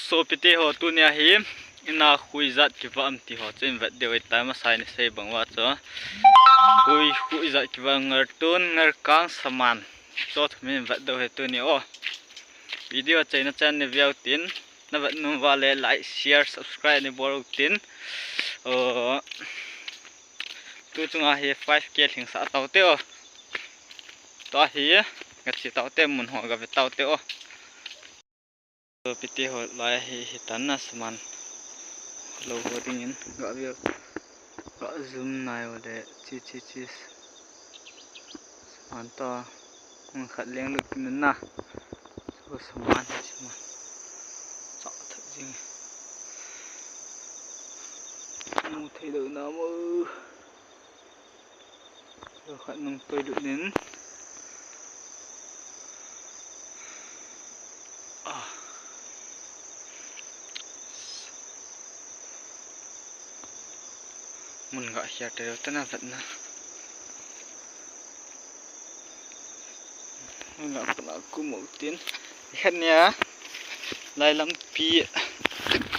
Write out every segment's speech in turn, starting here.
so piti ho tu nia hi ina khui zat ki wa am ti ho chen vet de wai ta ma sai ni sei bangwa cho khui zat ki wa ngar tun ngar kang saman cho thmin vet do he tu ni o video chaina chan ni viau tin na vat nu wa le like share subscribe ni bor tin tu chunga hi 5k thing sa taw te o to hi ngachi taw te mun ho ga ve taw te o so piti ho lai hi tan na saman lo ho ding in ga vi ga zoom nai o de chi saman to mun khat leng lu kin na so saman cha thak jing mu thei do na mo so khat nung toi du nin mun ga hiar te ta na vat na mun ga pa ku mo tin khat nia lai lam pi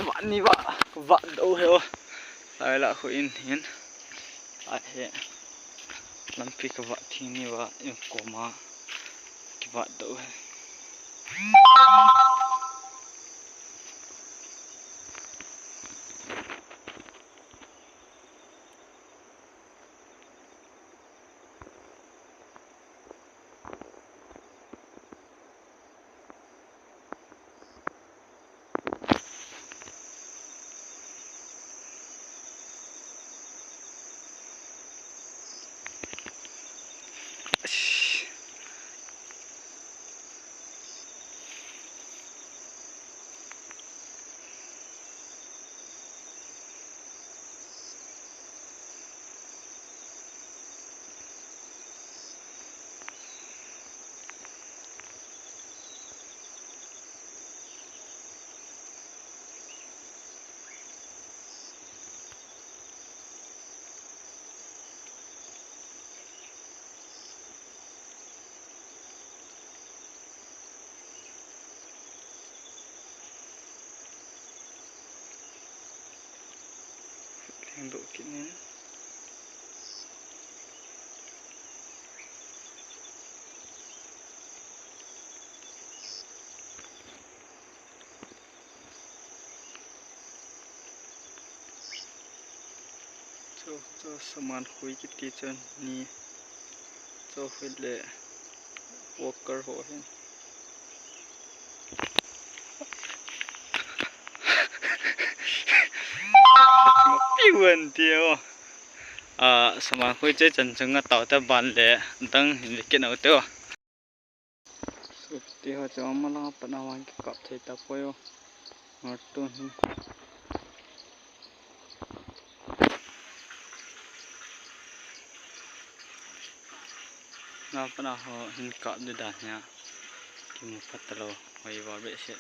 wa ni wa do he o lai la khu in hin a he lam pi ka wa thi ni wa in ko ma ki wa do he do kinin cho saman khui ki ti chen ni cho phit le worker ho hin piwan tio saman khui che chan chunga taw ta ban le dang hin le ken au te o so ti ho cho ma la pa na wan ki kap thei ta po yo ngor tu hin na pa na ho hin kap de da nya ki mu patalo hoi wa be se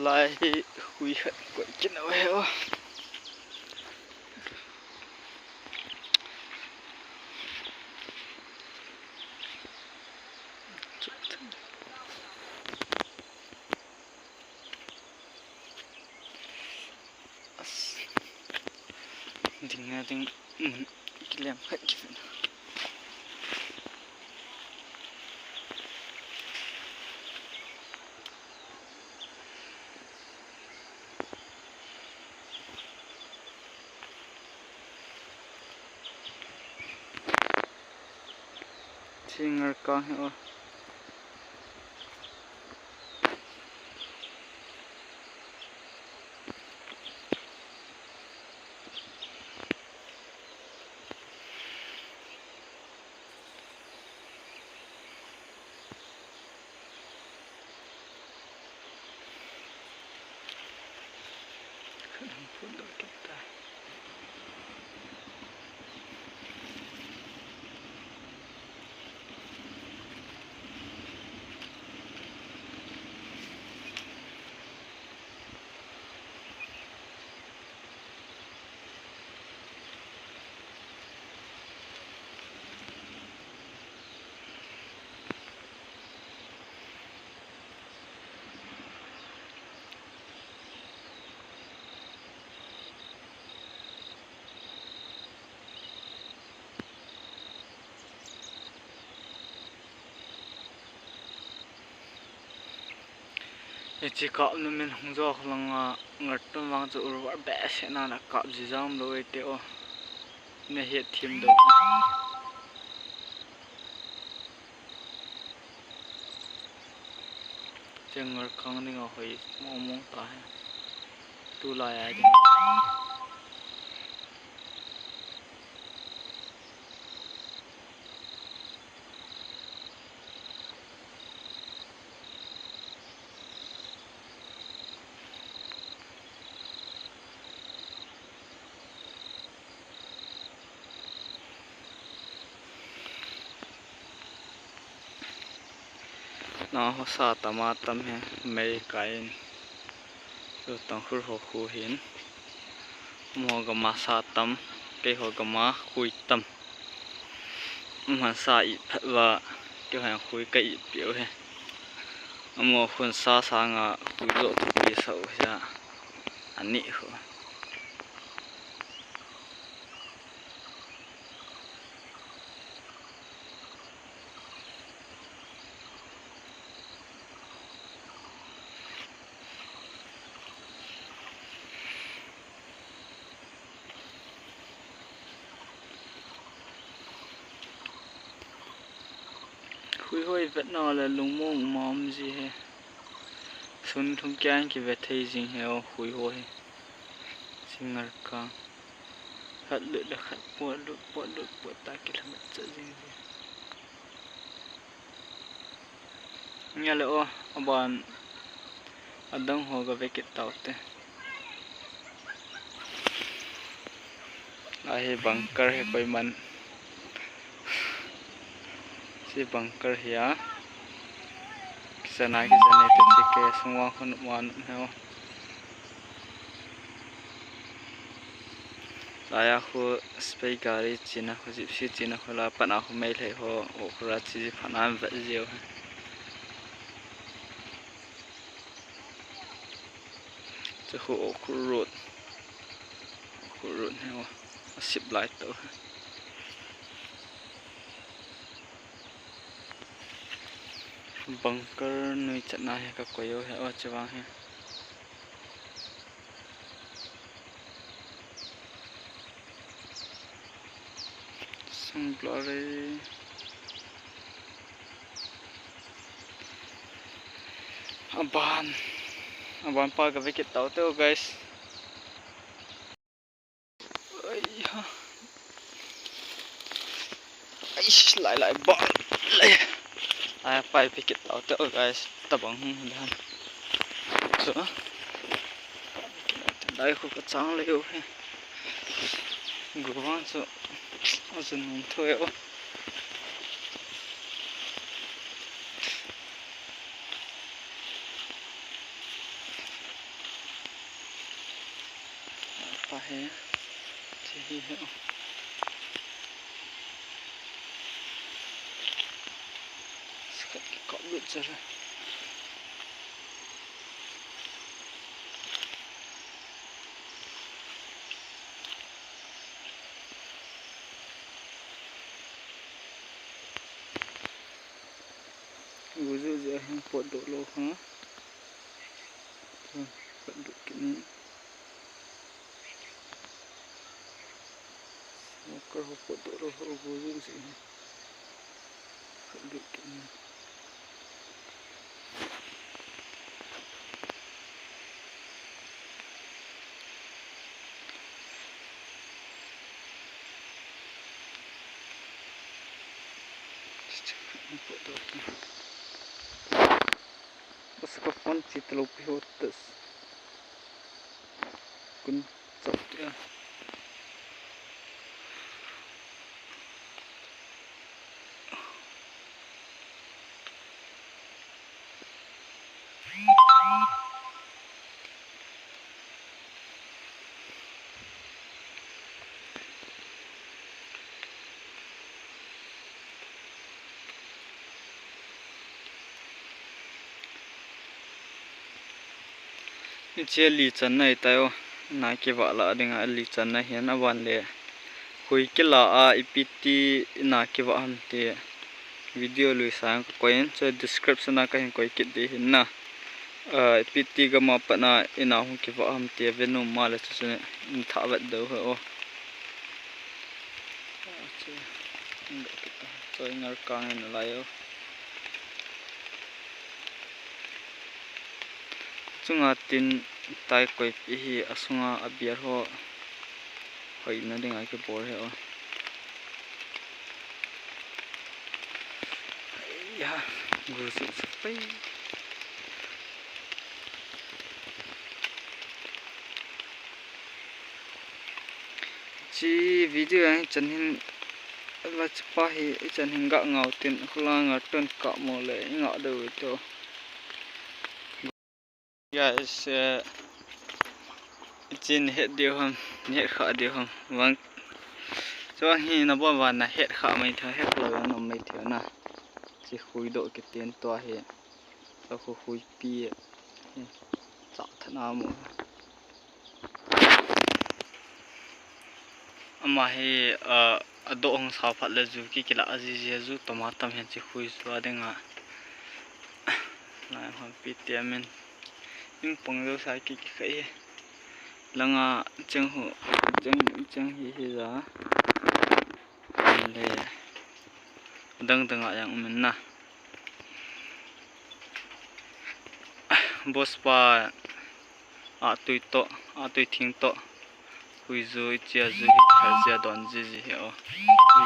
lai hui khat ko kin au he o ding ki lem khat ki singer ka he o Pundok kita. Chỉ cọp nó mình không do là ngật tôi mang cho urvar bé sẽ là cọp gì dòng rồi tiêu này hiện thêm đâu chẳng ngật không thì ngồi hồi mong tao tu lại ai nó họ sa tama tam he mấy cái rồi tăng khur họ khu hiến mua cái má sa tam cái họ cái má khui tam mà sa ít và cái hàng khui cái ít biểu he mua khuôn sa sang à khui lộ tụi sầu ra anh nị họ khui hôi vẫn nó là lùng mông mom gì he xuân thông kiang cái vật thấy gì heo khui hôi sinh ngật con hạt lửa là hạt bùa ta cái là mất gì nghe lẽ ô bọn đông hồ cái cái tàu thế ai bunker hay coi mình si bunker hiya sana itu cek semua kon wan heo saya aku spray gari Cina aku si Cina aku lapan aku mail he ho okra si panam vazio tu aku okurut heo sip light tu bunker nuôi chặt na he ka koyo he o chawang he sung glory aban pa ka wicket tau teo guys lại bỏ lại ai phải wicket tau teo guys tabang dan so đây khu có trắng liu he gua so asun thôi apa he thì sekali kok belajar guzu yang podok lo ha podok kini Mokar podok lo guzu sih podok kini podok Os cofões de lopihotas kun chok tia chia li chan này tayo na ke wa la dinga li chan na hian awan le hui ke la a ipti na ke wa ham te video lui sang koin so description na ka hin koi kit de hin na ipti ga ma pa na ina hu ke wa ham te venu ma le chu ne tha wat do ho so ngar kang en la yo chunga tin tai koi pi hi asunga abiar ho hoi na dinga ke bor he o ya gu su pai chi video ang chanhin la chpa hi chanhin ga ngau tin khulanga ton ka mo le nga do to guys chin het dio ham het kha dio ham wang cho hi na bo wa na het kha mai tha het lo na mai thia na chi khui do ke ten to he sa khu khui pi cha thana mo ama he ado ong sa phat le ju ki kila aji je ju tomatam hen chi khui swa denga na ha pi tiamen in pong do sa ki khai langa cheng hu cheng hi za le dang dang yang men na bospa a tui thing to hui zo chia zu khal sia don ji o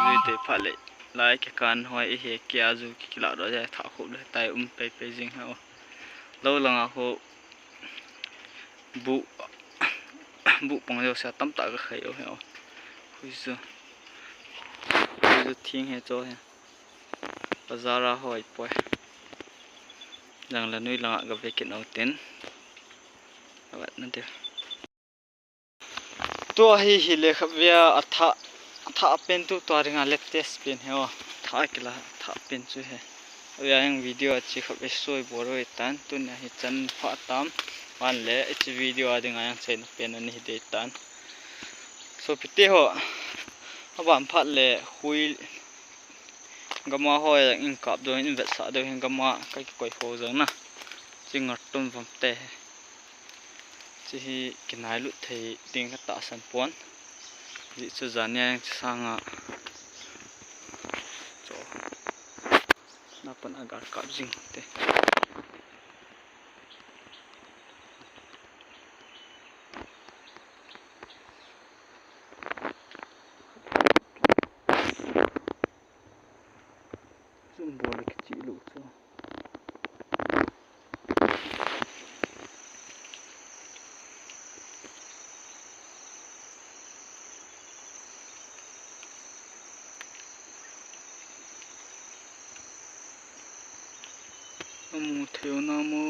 hui de phale lai ke kan hoi he kya zu ki la ro ja tha khu le tai pe jing ho lo langa ho bu pong yo sa tam ta ga khai o he hui zo thing he cho he bazara hoi poi jang la nui langa ga ve ke no ten awat na de to hi le khavya atha pen tu to ringa lek test pen he o tha kila tha pen chu he yang video chi khabe soi boroi tan tu na hi chan pha tam wan le chi video adinga yang chen pen ani hi de tan so pite ho aban phat le hui gama hoi in kap do in vet sa do hen gama kai koi ho jang na chingar tum vam te chi hi kinai lu thei ding ta san pon ji chu zania sanga cho na pan agar kap jing te zum bol ki chi lu cho mu theo na mo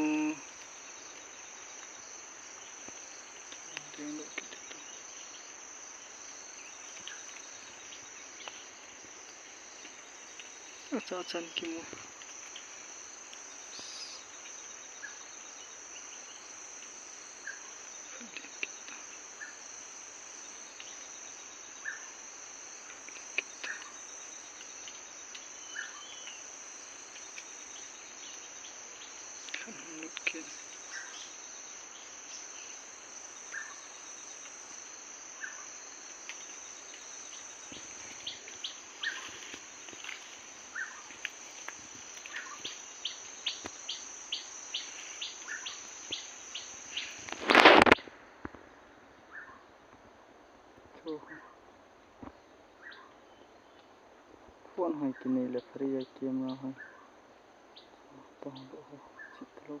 acha chan ki mo okay phone hai ki nei le free ya camera hai to ho chit lo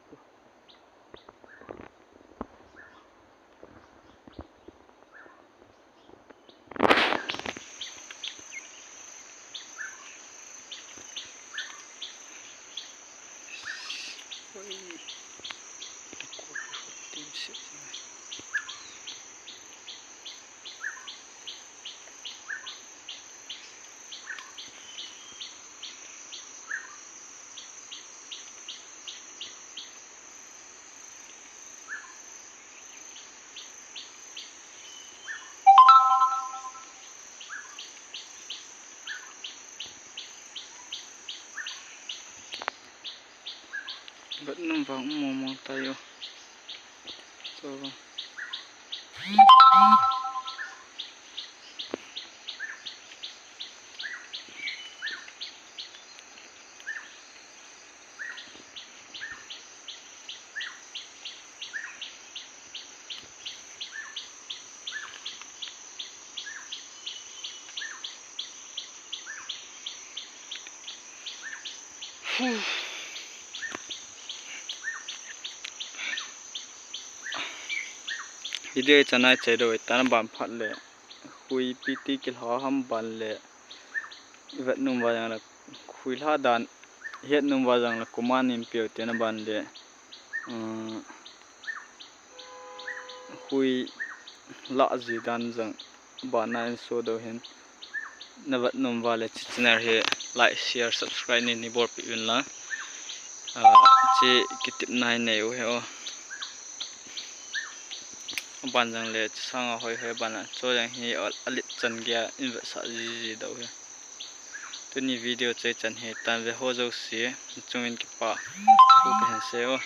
vật nằm vắng mò tay yo cho vào video channel chạy rồi tan bám phát lệ khui pt kil ho ham ban lệ vật nung vào rằng là khui la đàn hiện nung vào rằng là command in biểu tiền ban lệ khui lạ gì đàn rằng bạn này số đầu hiện na vật nung vào lệ channel he like share subscribe ni bor pi un la chỉ cái tip này này ô ban jang le sang hoi hoi ban cho yang hi alit chan gya in sa ji do he tu ni video chai chan he tan ve ho jo si chungin ki pa ko kan se o